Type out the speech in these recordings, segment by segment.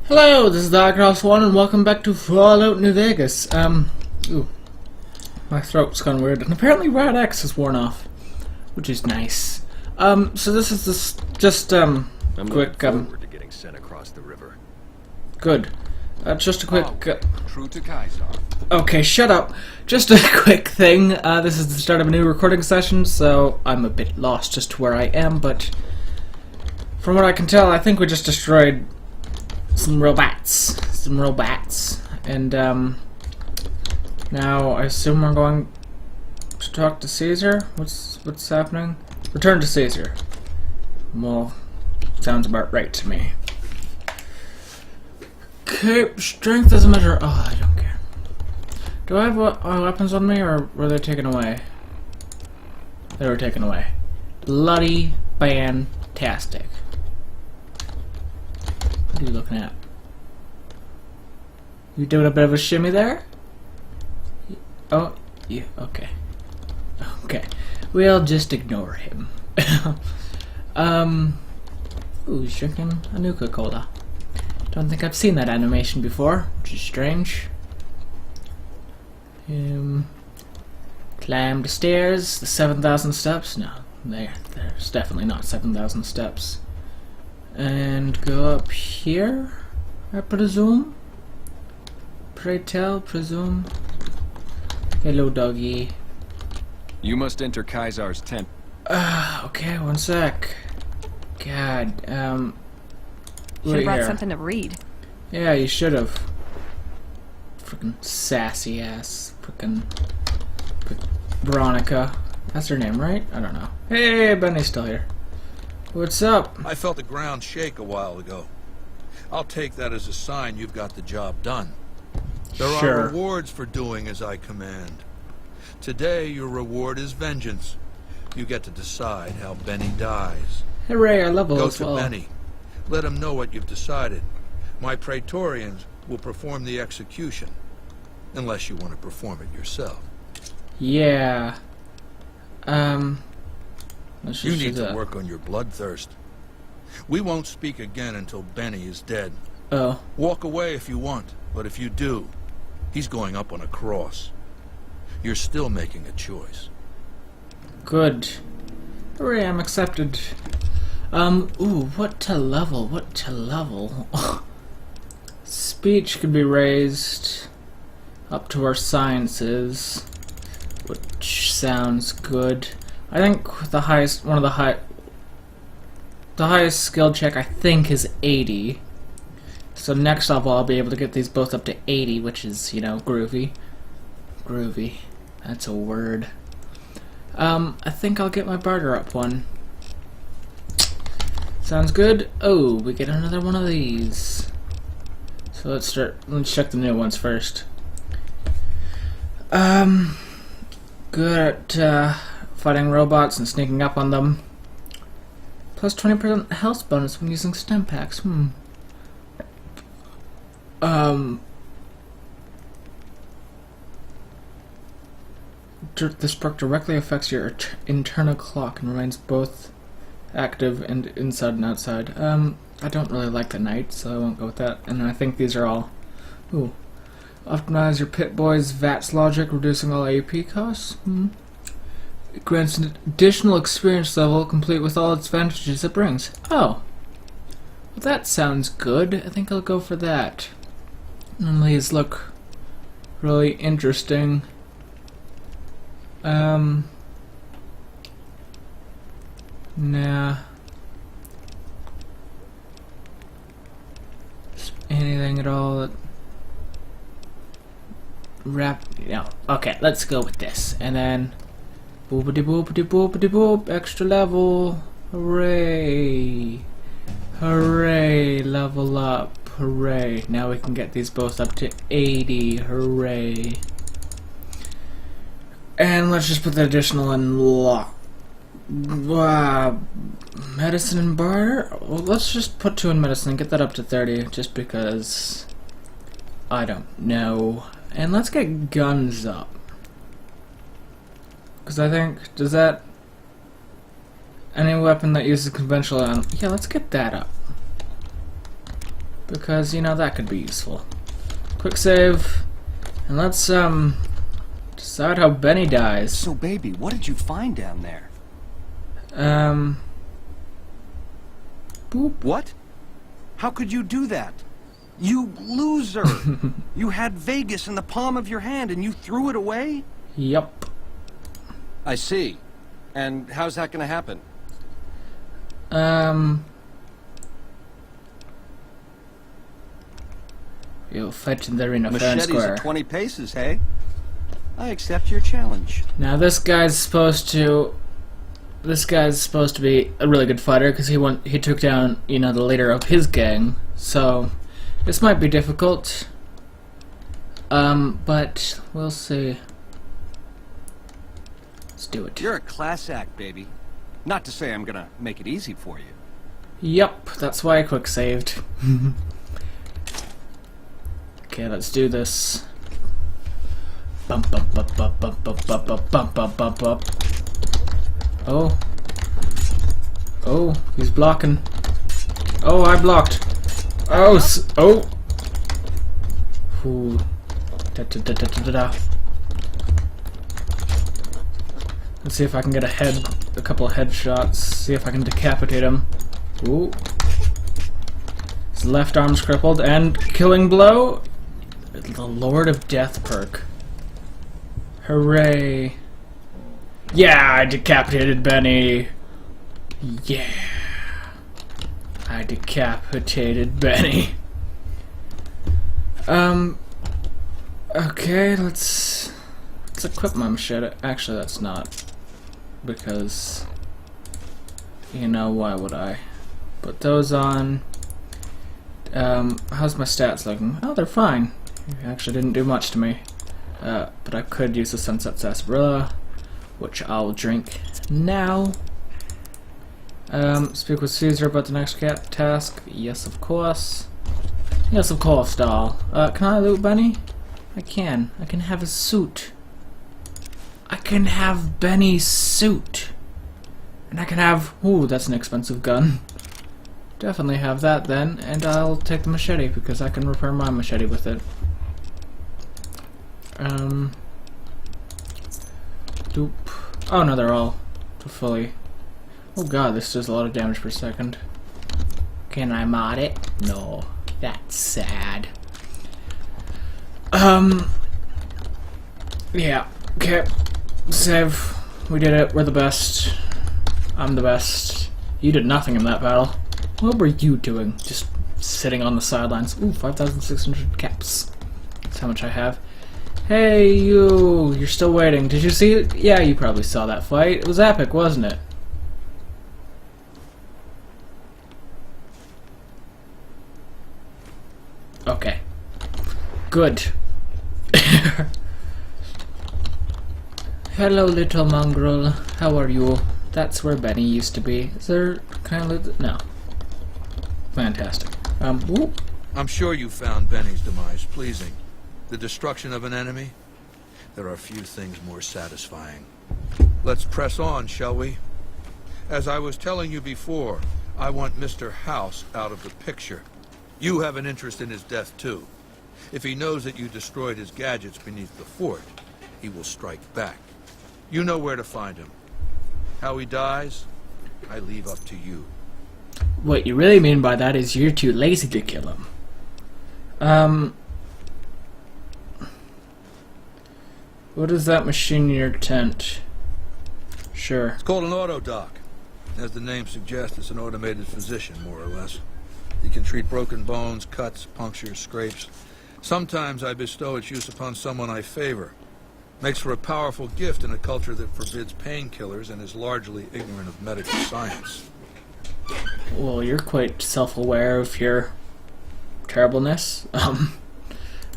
Hello, this is Darkcross1 and welcome back to Fallout New Vegas. Ooh, my throat's gone weird, and apparently Rad X has worn off, which is nice. So this is just I'm quick, forward to getting sent across the river. good. Just a quick, True to Kaiser. okay, shut up. Just a quick thing, this is the start of a new recording session, so I'm a bit lost as to where I am, but from what I can tell, I think we just destroyed some robots, and now I assume we're going to talk to Caesar. What's happening? Return to Caesar. Well, sounds about right to me. Okay, strength doesn't measure. Oh, I don't care. Do I have weapons on me, or were they taken away? They were taken away. Bloody fantastic. What are you looking at? You doing a bit of a shimmy there? Oh, yeah, okay. Okay. We'll just ignore him. Ooh, he's drinking a Nuka-Cola. Don't think I've seen that animation before, which is strange. Climb the stairs, the 7,000 steps. No, there's definitely not 7,000 steps. And go up here, I presume. Pray tell, presume. Hello, doggy. You must enter Kaiser's tent. Okay, one sec. God, Should have right brought here. something to read. Yeah, you should have. Frickin' sassy ass. Frickin' Veronica. That's her name, right? I don't know. Hey, Benny's still here. What's up? I felt the ground shake a while ago. I'll take that as a sign you've got the job done. There Sure. are rewards for doing as I command. Today, your reward is vengeance. You get to decide how Benny dies. Hooray, I level Go as to well. Benny. Let him know what you've decided. My Praetorians will perform the execution. Unless you want to perform it yourself. Yeah. Let's You just do need to that. work on your bloodthirst. We won't speak again until Benny is dead. Oh. Walk away if you want, but if you do, he's going up on a cross. You're still making a choice. Good. Hooray, I'm accepted. Ooh, what to level? Speech can be raised up to our sciences, which sounds good. I think the highest skill check I think is 80. So next level I'll be able to get these both up to 80, which is, you know, groovy. Groovy. That's a word. I think I'll get my barter up one. Sounds good. Oh, we get another one of these. So let's check the new ones first. Good at fighting robots and sneaking up on them. Plus 20% health bonus when using stem packs. This perk directly affects your internal clock and remains both active and inside and outside. I don't really like the night, so I won't go with that. And I think these are all. Ooh. Optimize your Pit Boy's VATS logic, reducing all AP costs. It grants an additional experience level, complete with all its advantages it brings. Oh. Well, that sounds good. I think I'll go for that. And these look really interesting. Nah. Anything at all that no. Okay, let's go with this. And then boopity boopity boopity boop, extra level. Hooray. Hooray, level up. Hooray. Now we can get these both up to 80. Hooray. And let's just put the additional in lock. Medicine and barter? Well, let's just put 2 in medicine and get that up to 30, just because I don't know. And let's get guns up. Because I think, does that... Any weapon that uses conventional... yeah, let's get that up. because, you know, that could be useful. Quick save, and let's, decide how Benny dies. So, baby, what did you find down there? Boop. What? How could you do that? You loser! You had Vegas in the palm of your hand and you threw it away? Yup. I see. And how's that gonna happen? You'll fight in the arena fair and Machetes square. at 20 paces, hey? I accept your challenge. Now this guy's supposed to be a really good fighter because he took down, you know, the leader of his gang. So this might be difficult. But we'll see. Let's do it. You're a class act, baby. Not to say I'm gonna make it easy for you. Yup, that's why I quick saved. Okay, let's do this. Bump bump bump bump bump bump bump bump bump bump bump bump. Oh. Oh, he's blocking. Oh, I blocked. Oh, oh. Ooh. Da, da, da, da, da, da. Let's see if I can get a couple of headshots. See if I can decapitate him. Ooh. His left arm's crippled, and killing blow. The Lord of Death perk. Hooray. Yeah, I decapitated Benny. Yeah. I decapitated Benny. Okay, let's equip my machete. Actually, that's not. Because, you know, why would I? Put those on. How's my stats looking? Oh, they're fine. It actually didn't do much to me. But I could use the Sunset Sarsaparilla, which I'll drink now. Speak with Caesar about the next task. Yes, of course. Yes, of course, doll. Can I loot Benny? I can. I can have his suit. I can have Benny's suit. And I can have... Ooh, that's an expensive gun. Definitely have that then, and I'll take the machete because I can repair my machete with it. Doop. Oh no, they're all fully... Oh god, this does a lot of damage per second. Can I mod it? No. That's sad. Yeah. Okay. Save. We did it. We're the best. I'm the best. You did nothing in that battle. What were you doing? Just sitting on the sidelines. Ooh, 5,600 caps. That's how much I have. Hey, you! You're still waiting. Did you see it? Yeah, you probably saw that fight. It was epic, wasn't it? Okay. Good. Hello, little mongrel. How are you? That's where Benny used to be. Is there kind of... No. Fantastic. Whoop. I'm sure you found Benny's demise pleasing. The destruction of an enemy? There are few things more satisfying. Let's press on, shall we? As I was telling you before, I want Mr. House out of the picture. You have an interest in his death, too. If he knows that you destroyed his gadgets beneath the fort, he will strike back. You know where to find him. How he dies, I leave up to you. What you really mean by that is you're too lazy to kill him. What is that machine in your tent? Sure. It's called an auto-doc. As the name suggests, it's an automated physician, more or less. He can treat broken bones, cuts, punctures, scrapes. Sometimes I bestow its use upon someone I favor. Makes for a powerful gift in a culture that forbids painkillers and is largely ignorant of medical science. Well, you're quite self-aware of your terribleness. I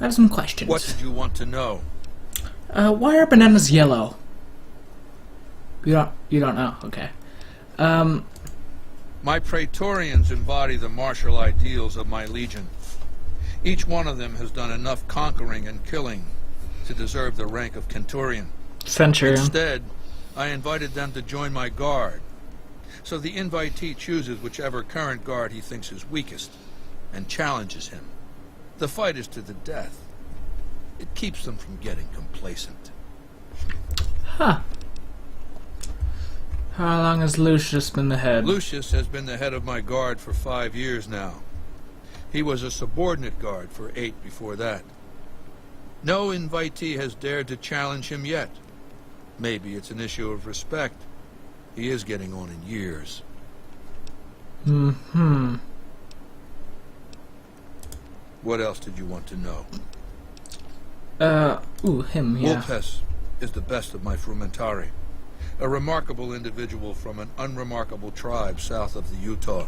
have some questions. What did you want to know? Why are bananas yellow? You don't know, okay. My Praetorians embody the martial ideals of my legion. Each one of them has done enough conquering and killing to deserve the rank of Centurion. Centurion. Instead, I invited them to join my guard. So the invitee chooses whichever current guard he thinks is weakest, and challenges him. The fight is to the death. It keeps them from getting complacent. Huh. How long has Lucius been the head? Lucius has been the head of my guard for 5 years now. He was a subordinate guard for 8 before that. No invitee has dared to challenge him yet. Maybe it's an issue of respect. He is getting on in years. Mm-hmm. What else did you want to know? Him, yeah. Vulpes is the best of my Frumentari. A remarkable individual from an unremarkable tribe south of the Utah.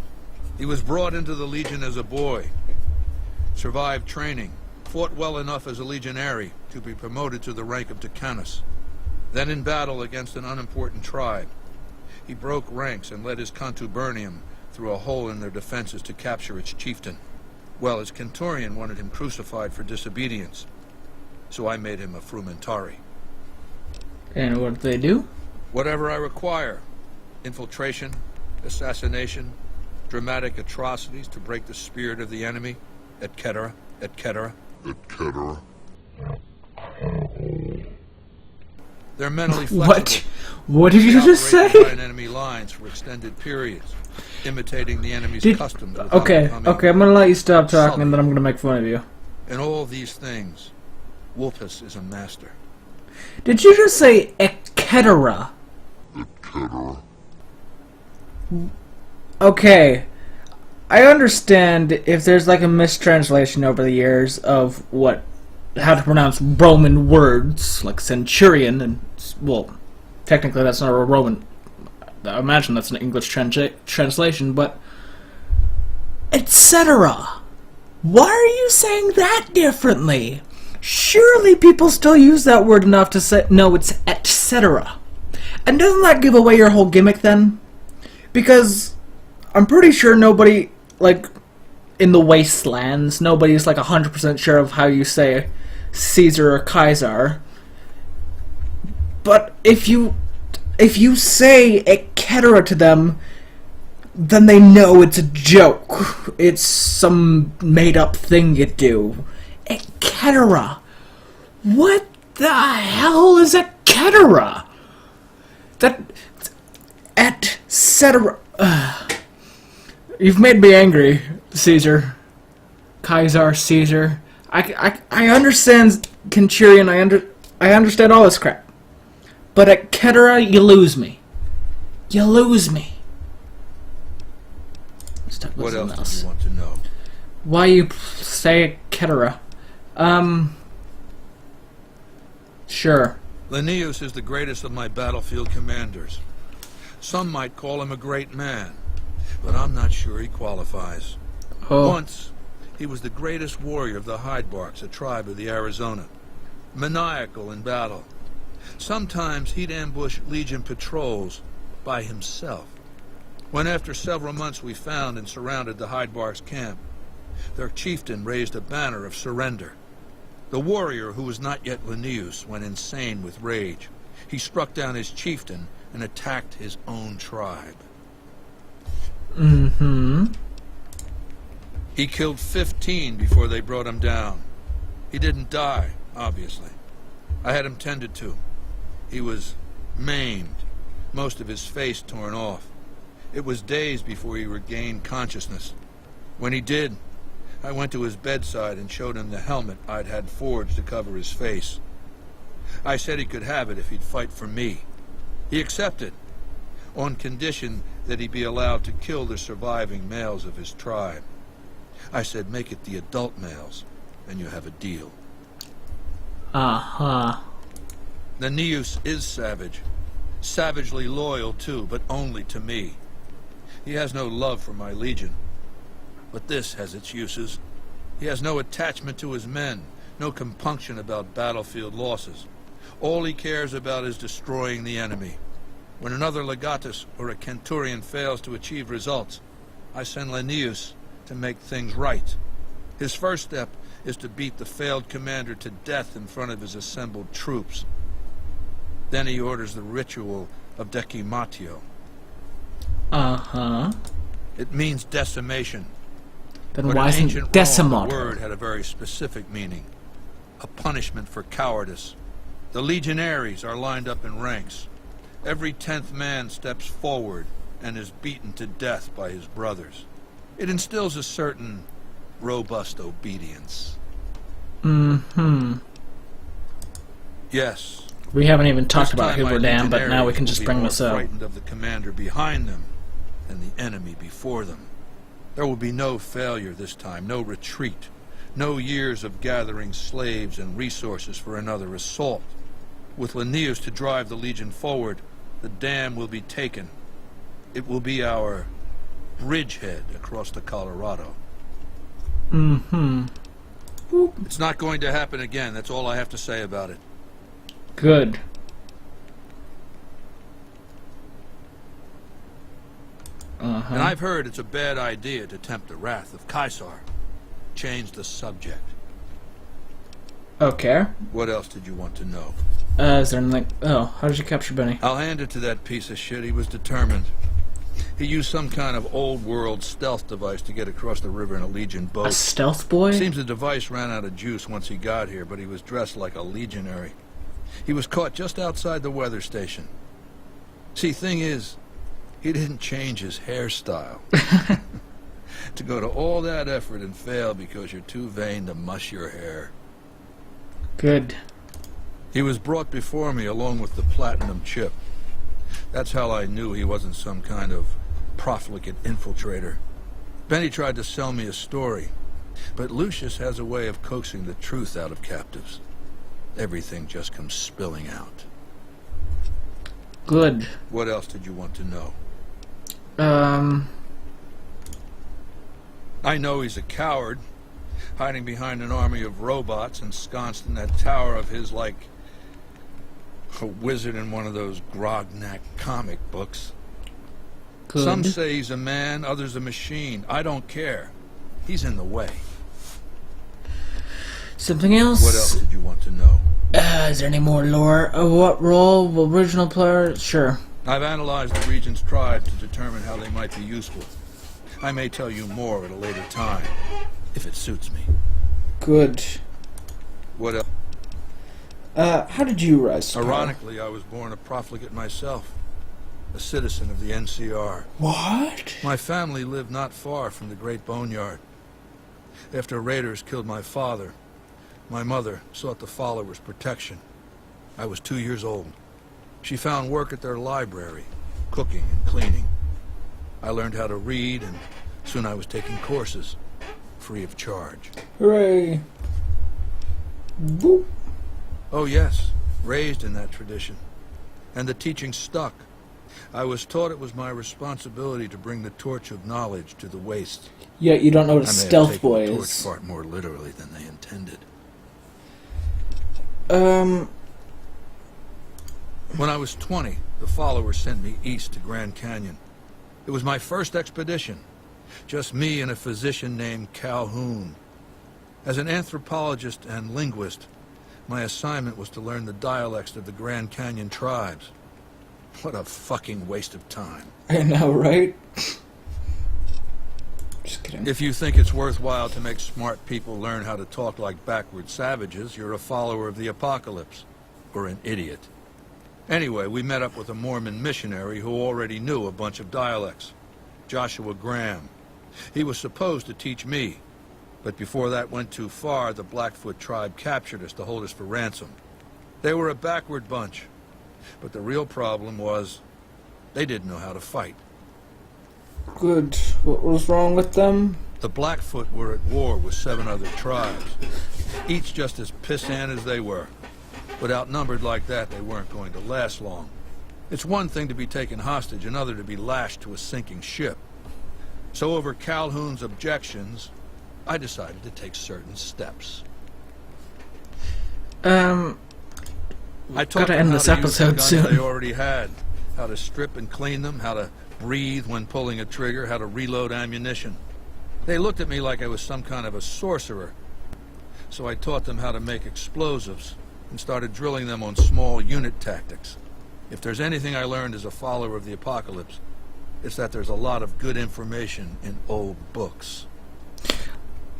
He was brought into the Legion as a boy, survived training, fought well enough as a legionary to be promoted to the rank of Decanus. Then in battle against an unimportant tribe, he broke ranks and led his contubernium through a hole in their defenses to capture its chieftain. Well, his Kenturian wanted him crucified for disobedience, so I made him a Frumentari. And what did they do? Whatever I require. Infiltration, assassination, dramatic atrocities to break the spirit of the enemy, etc., etc. etc. They're mentally flexible. What? What did you They just operate say? behind enemy lines for extended periods, imitating the enemy's customs. without Okay, becoming okay, I'm gonna let you stop talking sully. and then I'm gonna make fun of you. In all these things, Vulpes is a master. Did you just say Eketera? etc. Okay, I understand if there's like a mistranslation over the years of how to pronounce Roman words, like centurion, and, well, technically that's not a Roman, I imagine that's an English translation, but etc. Why are you saying that differently? Surely people still use that word enough to say, no, it's etc. And doesn't that give away your whole gimmick then? Because I'm pretty sure nobody, like, in the wastelands, nobody's like 100% sure of how you say Caesar or Kaiser. But if you say etc. to them, then they know it's a joke. It's some made-up thing you do. Etc. What the hell is etc.? That... etc. You've made me angry, Caesar. Kaiser, Caesar. I understand Centurion, I understand all this crap. But at Ketera, you lose me. You lose me. Let's talk about What something else did you want to know? Why you say Ketera? Sure. Linnaeus is the greatest of my battlefield commanders. Some might call him a great man, but I'm not sure he qualifies. Oh. Once, he was the greatest warrior of the Hydebarks, a tribe of the Arizona. Maniacal in battle. Sometimes he'd ambush Legion patrols by himself. When after several months we found and surrounded the Hydebarks camp, their chieftain raised a banner of surrender. The warrior, who was not yet Linnaeus, went insane with rage. He struck down his chieftain and attacked his own tribe. Mm-hmm. He killed 15 before they brought him down. He didn't die, obviously. I had him tended to. He was maimed, most of his face torn off. It was days before he regained consciousness. When he did, I went to his bedside and showed him the helmet I'd had forged to cover his face. I said he could have it if he'd fight for me. He accepted, on condition that he be allowed to kill the surviving males of his tribe. I said, make it the adult males, and you have a deal. Uh-huh. Linnaeus is savage. Savagely loyal, too, but only to me. He has no love for my legion. But this has its uses. He has no attachment to his men, no compunction about battlefield losses. All he cares about is destroying the enemy. When another legatus or a centurion fails to achieve results, I send Linnaeus to make things right. His first step is to beat the failed commander to death in front of his assembled troops. Then he orders the ritual of decimatio. Uh-huh. It means decimation. Then But why in isn't ancient Rome, Decimator? the word had a very specific meaning. A punishment for cowardice. The legionaries are lined up in ranks. Every 10th man steps forward and is beaten to death by his brothers. It instills a certain robust obedience. Mm-hmm. Yes. We haven't even talked This about time my Hoover Dam, but now we legionaries can will just be bring more this up. frightened of the commander behind them than the enemy before them. There will be no failure this time, no retreat, no years of gathering slaves and resources for another assault. With Linnaeus to drive the Legion forward, the dam will be taken. It will be our bridgehead across the Colorado. Mm-hmm. It's not going to happen again, that's all I have to say about it. Good. Uh-huh. And I've heard it's a bad idea to tempt the wrath of Caesar. Change the subject. Okay. What else did you want to know? Is there anything... Oh, how did you capture Benny? I'll hand it to that piece of shit. He was determined. He used some kind of old-world stealth device to get across the river in a Legion boat. A stealth boy? Seems the device ran out of juice once he got here, but he was dressed like a legionary. He was caught just outside the weather station. See, thing is, he didn't change his hairstyle. To go to all that effort and fail because you're too vain to mush your hair. Good. He was brought before me along with the platinum chip. That's how I knew he wasn't some kind of profligate infiltrator. Benny tried to sell me a story, but Lucius has a way of coaxing the truth out of captives. Everything just comes spilling out. Good. What else did you want to know? I know he's a coward, hiding behind an army of robots ensconced in that tower of his like a wizard in one of those Grognak comic books. Good. Some say he's a man, others a machine. I don't care. He's in the way. Something else? What else did you want to know? Is there any more lore? What role? Original player? Sure. I've analyzed the region's tribes to determine how they might be useful. I may tell you more at a later time, if it suits me. Good. What else? How did you rise to power? Ironically, I was born a profligate myself, a citizen of the NCR. What? My family lived not far from the Great Boneyard. After raiders killed my father, my mother sought the followers' protection. I was 2 years old. She found work at their library, cooking and cleaning. I learned how to read, and soon I was taking courses, free of charge. Hooray. Boop. Oh yes, raised in that tradition. And the teaching stuck. I was taught it was my responsibility to bring the torch of knowledge to the waste. Yet you don't know what a I may have stealth taken boy the torch is. far more literally than they intended. When I was 20, the followers sent me east to Grand Canyon. It was my first expedition. Just me and a physician named Calhoun. As an anthropologist and linguist, my assignment was to learn the dialects of the Grand Canyon tribes. What a fucking waste of time. I know, right? Just kidding. If you think it's worthwhile to make smart people learn how to talk like backward savages, you're a follower of the apocalypse. Or an idiot. Anyway, we met up with a Mormon missionary who already knew a bunch of dialects. Joshua Graham. He was supposed to teach me. But before that went too far, the Blackfoot tribe captured us to hold us for ransom. They were a backward bunch. But the real problem was, they didn't know how to fight. Good. What was wrong with them? The Blackfoot were at war with 7 other tribes, each just as pissant as they were. But outnumbered like that, they weren't going to last long. It's one thing to be taken hostage, another to be lashed to a sinking ship. So over Calhoun's objections, I decided to take certain steps. I taught Gotta them end how this to use the episode guns soon. they already had, how to strip and clean them, how to breathe when pulling a trigger, how to reload ammunition. They looked at me like I was some kind of a sorcerer. So I taught them how to make explosives and started drilling them on small unit tactics. If there's anything I learned as a follower of the apocalypse, it's that there's a lot of good information in old books.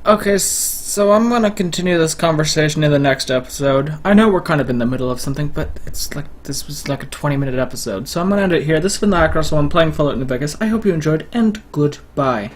Okay, so I'm gonna continue this conversation in the next episode. I know we're kind of in the middle of something, but it's like this was like a 20-minute episode, so I'm gonna end it here. This has been the Across, so I'm playing Fallout New Vegas. I hope you enjoyed, and goodbye.